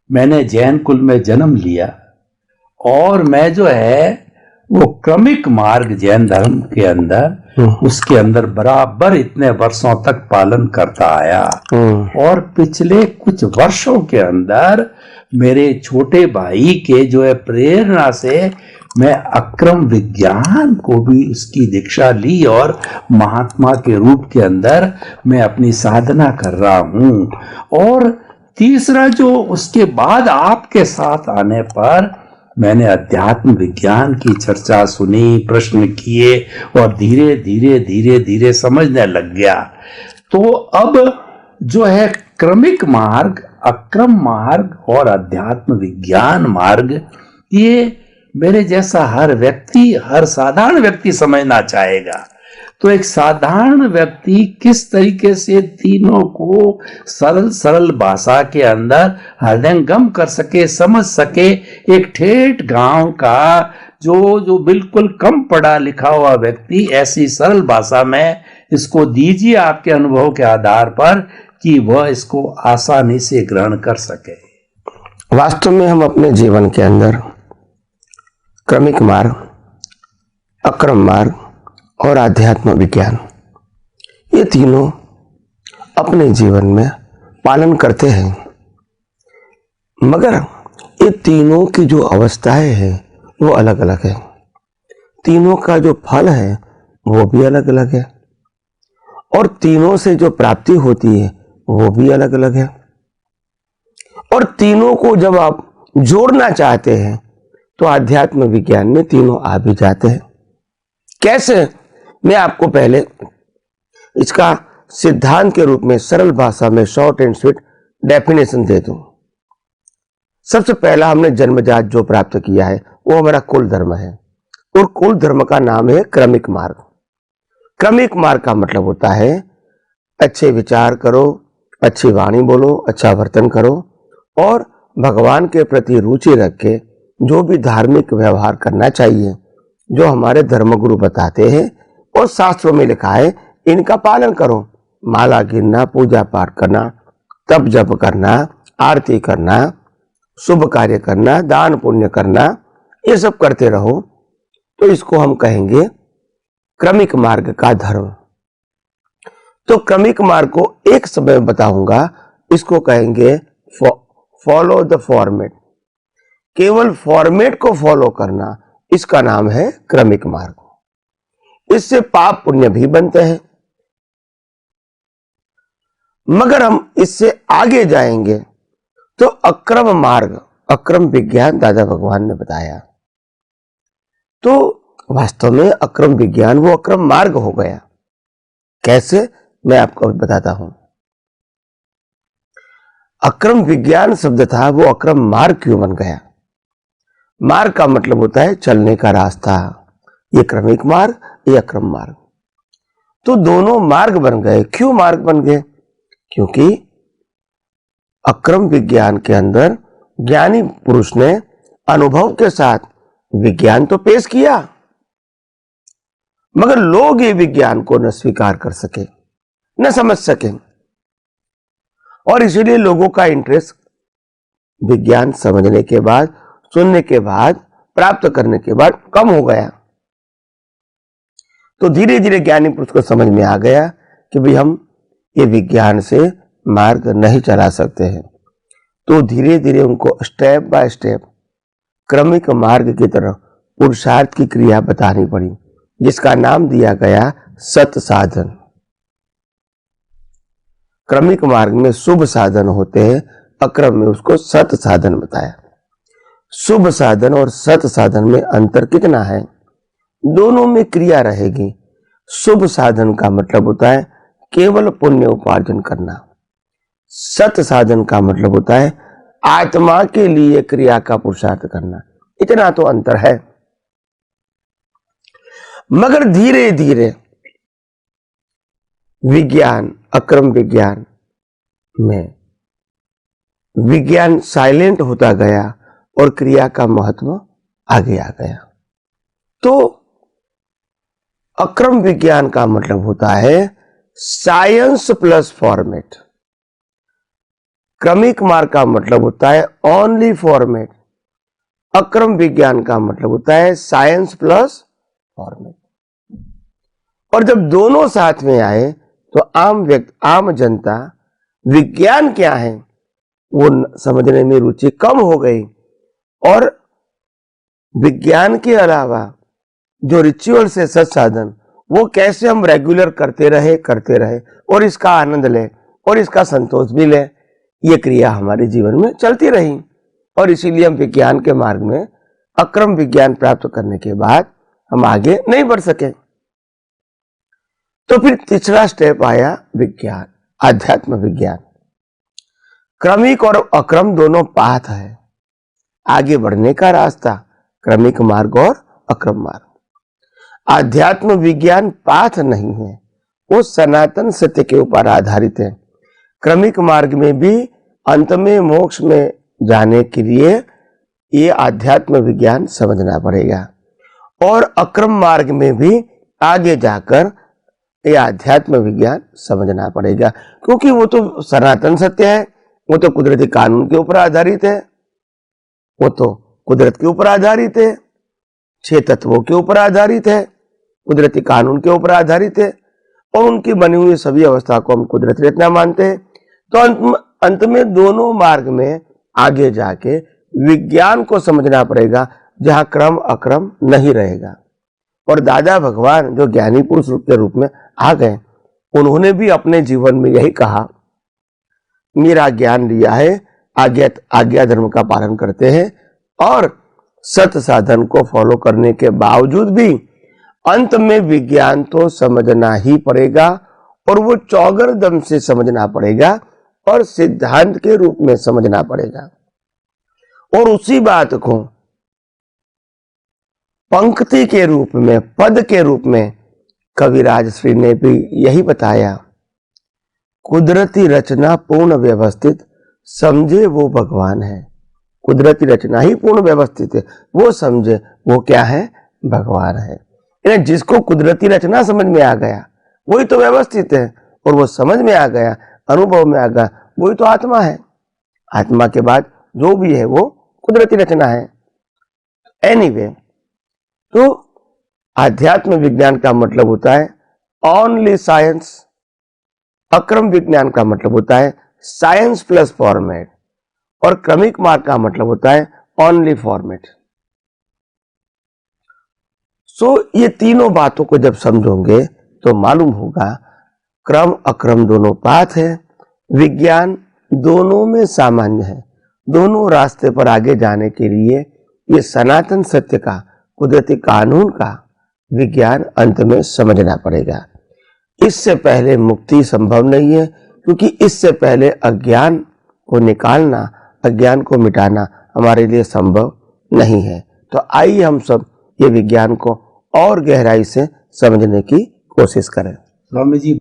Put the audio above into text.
मैंने जैन कुल में जन्म लिया और मैं जो है वो क्रमिक मार्ग जैन धर्म के अंदर उसके अंदर बराबर इतने वर्षों तक पालन करता आया। और पिछले कुछ वर्षों के अंदर मेरे छोटे भाई के जो है प्रेरणा से मैं अक्रम विज्ञान को भी उसकी दीक्षा ली और महात्मा के रूप के अंदर मैं अपनी साधना कर रहा हूं। और तीसरा जो उसके बाद आपके साथ आने पर मैंने अध्यात्म विज्ञान की चर्चा सुनी, प्रश्न किए और धीरे धीरे धीरे धीरे समझने लग गया। तो अब जो है क्रमिक मार्ग, अक्रम मार्ग और अध्यात्म विज्ञान मार्ग, ये मेरे जैसा हर व्यक्ति, हर साधारण व्यक्ति समझना चाहेगा। तो एक साधारण व्यक्ति किस तरीके से तीनों को सरल सरल भाषा के अंदर हृदयंगम कर सके, समझ सके। एक ठेठ गांव का जो बिल्कुल कम पढ़ा लिखा हुआ व्यक्ति ऐसी सरल भाषा में इसको दीजिए आपके अनुभव के आधार पर कि वह इसको आसानी से ग्रहण कर सके। वास्तव में हम अपने जीवन के अंदर क्रमिक मार्ग, अक्रम मार्ग और आध्यात्म विज्ञान, ये तीनों अपने जीवन में पालन करते हैं, मगर ये तीनों की जो अवस्थाएं हैं वो अलग अलग है। तीनों का जो फल है वो भी अलग अलग है और तीनों से जो प्राप्ति होती है वो भी अलग अलग है। और तीनों को जब आप जोड़ना चाहते हैं तो आध्यात्म विज्ञान में तीनों आ भी जाते हैं। कैसे? मैं आपको पहले इसका सिद्धांत के रूप में सरल भाषा में शॉर्ट एंड स्वीट डेफिनेशन दे दूं। सबसे पहला हमने जन्मजात जो प्राप्त किया है वो हमारा कुल धर्म है और कुल धर्म का नाम है क्रमिक मार्ग। क्रमिक मार्ग का मतलब होता है अच्छे विचार करो, अच्छी वाणी बोलो, अच्छा वर्तन करो और भगवान के प्रति रुचि रख के जो भी धार्मिक व्यवहार करना चाहिए, जो हमारे धर्मगुरु बताते हैं और शास्त्रों में लिखा है, इनका पालन करो। माला गिनना, पूजा पाठ करना, तप जप करना, आरती करना, शुभ कार्य करना, दान पुण्य करना, ये सब करते रहो तो इसको हम कहेंगे क्रमिक मार्ग का धर्म। तो क्रमिक मार्ग को एक समय बताऊंगा, इसको कहेंगे फॉलो द फॉर्मेट। केवल फॉर्मेट को फॉलो करना, इसका नाम है क्रमिक मार्ग। इससे पाप पुण्य भी बनते हैं, मगर हम इससे आगे जाएंगे तो अक्रम मार्ग, अक्रम विज्ञान दादा भगवान ने बताया। तो वास्तव में अक्रम विज्ञान वो अक्रम मार्ग हो गया। कैसे? मैं आपको बताता हूं। अक्रम विज्ञान शब्द था, वो अक्रम मार्ग क्यों बन गया? मार्ग का मतलब होता है चलने का रास्ता। ये क्रमिक मार्ग, ये अक्रम मार्ग, तो दोनों मार्ग बन गए। क्यों मार्ग बन गए? क्योंकि अक्रम विज्ञान के अंदर ज्ञानी पुरुष ने अनुभव के साथ विज्ञान तो पेश किया, मगर लोग ये विज्ञान को न स्वीकार कर सके, न समझ सके, और इसीलिए लोगों का इंटरेस्ट विज्ञान समझने के बाद, सुनने के बाद, प्राप्त करने के बाद कम हो गया। तो धीरे धीरे ज्ञानी पुरुष को समझ में आ गया कि भाई हम ये विज्ञान से मार्ग नहीं चला सकते हैं। तो धीरे धीरे उनको स्टेप बाय स्टेप क्रमिक मार्ग की तरफ पुरुषार्थ की क्रिया बतानी पड़ी, जिसका नाम दिया गया सत साधन। क्रमिक मार्ग में शुभ साधन होते हैं, अक्रम में उसको सत साधन बताया। शुभ साधन और सत साधन में अंतर कितना है? दोनों में क्रिया रहेगी। शुभ साधन का मतलब होता है केवल पुण्य उपार्जन करना। सत साधन का मतलब होता है आत्मा के लिए क्रिया का पुरुषार्थ करना। इतना तो अंतर है, मगर धीरे धीरे विज्ञान, अक्रम विज्ञान में विज्ञान साइलेंट होता गया और क्रिया का महत्व आगे आ गया। तो अक्रम विज्ञान का मतलब होता है साइंस प्लस फॉर्मेट। क्रमिक मार्ग का मतलब होता है ओनली फॉर्मेट, अक्रम विज्ञान का मतलब होता है साइंस प्लस फॉर्मेट। और जब दोनों साथ में आए तो आम जनता विज्ञान क्या है वो समझने में रुचि कम हो गई, और विज्ञान के अलावा जो रिचुअल्स है, सत साधन, वो कैसे हम रेगुलर करते रहे और इसका आनंद ले और इसका संतोष भी ले, ये क्रिया हमारे जीवन में चलती रही। और इसीलिए हम विज्ञान के मार्ग में अक्रम विज्ञान प्राप्त करने के बाद हम आगे नहीं बढ़ सके। तो फिर तीसरा स्टेप आया विज्ञान, आध्यात्म विज्ञान। क्रमिक और अक्रम दोनों पाथ है आगे बढ़ने का रास्ता, क्रमिक मार्ग और अक्रम मार्ग। आध्यात्म विज्ञान पाथ नहीं है, वो सनातन सत्य के ऊपर आधारित है। क्रमिक मार्ग में भी अंत में मोक्ष में जाने के लिए ये आध्यात्म विज्ञान समझना पड़ेगा, और अक्रम मार्ग में भी आगे जाकर ये आध्यात्म विज्ञान समझना पड़ेगा, क्योंकि वो तो सनातन सत्य है, वो तो कुदरती कानून के ऊपर आधारित है, वो तो कुदरत के ऊपर आधारित है, 6 तत्वों के ऊपर आधारित है, कुदरती कानून के ऊपर आधारित है, और उनकी बनी हुई सभी अवस्था को हम कुदरती रचना मानते हैं। तो अंत में दोनों मार्ग में आगे जाके विज्ञान को समझना पड़ेगा, जहां क्रम अक्रम नहीं रहेगा। और दादा भगवान जो ज्ञानी पुरुष के रूप में आ गए, उन्होंने भी अपने जीवन में यही कहा, मेरा ज्ञान लिया है, आज्ञा धर्म का पालन करते हैं और सत साधन को फॉलो करने के बावजूद भी अंत में विज्ञान तो समझना ही पड़ेगा, और वो चौगरदम से समझना पड़ेगा और सिद्धांत के रूप में समझना पड़ेगा। और उसी बात को पंक्ति के रूप में, पद के रूप में कविराज श्री ने भी यही बताया, कुदरती रचना पूर्ण व्यवस्थित, समझे वो भगवान है। कुदरती रचना ही पूर्ण व्यवस्थित है, वो समझे वो क्या है, भगवान है। यानी जिसको कुदरती रचना समझ में आ गया वही तो व्यवस्थित है, और वो समझ में आ गया, अनुभव में आ गया, वही तो आत्मा है। आत्मा के बाद जो भी है वो कुदरती रचना है। एनीवे, तो आध्यात्म विज्ञान का मतलब होता है ओनली साइंस, अक्रम विज्ञान का मतलब होता है साइंस प्लस फॉर्मेट, और क्रमिक मार्ग का मतलब होता है ओनली फॉर्मेट। सो ये तीनों बातों को जब समझोगे तो मालूम होगा क्रम अक्रम दोनों पाथ है, विज्ञान दोनों में सामान्य है। दोनों रास्ते पर आगे जाने के लिए ये सनातन सत्य का, कुदरती कानून का विज्ञान अंत में समझना पड़ेगा। इससे पहले मुक्ति संभव नहीं है, क्योंकि इससे पहले अज्ञान को निकालना, अज्ञान को मिटाना हमारे लिए संभव नहीं है। तो आइए हम सब ये विज्ञान को और गहराई से समझने की कोशिश करें। स्वामी जी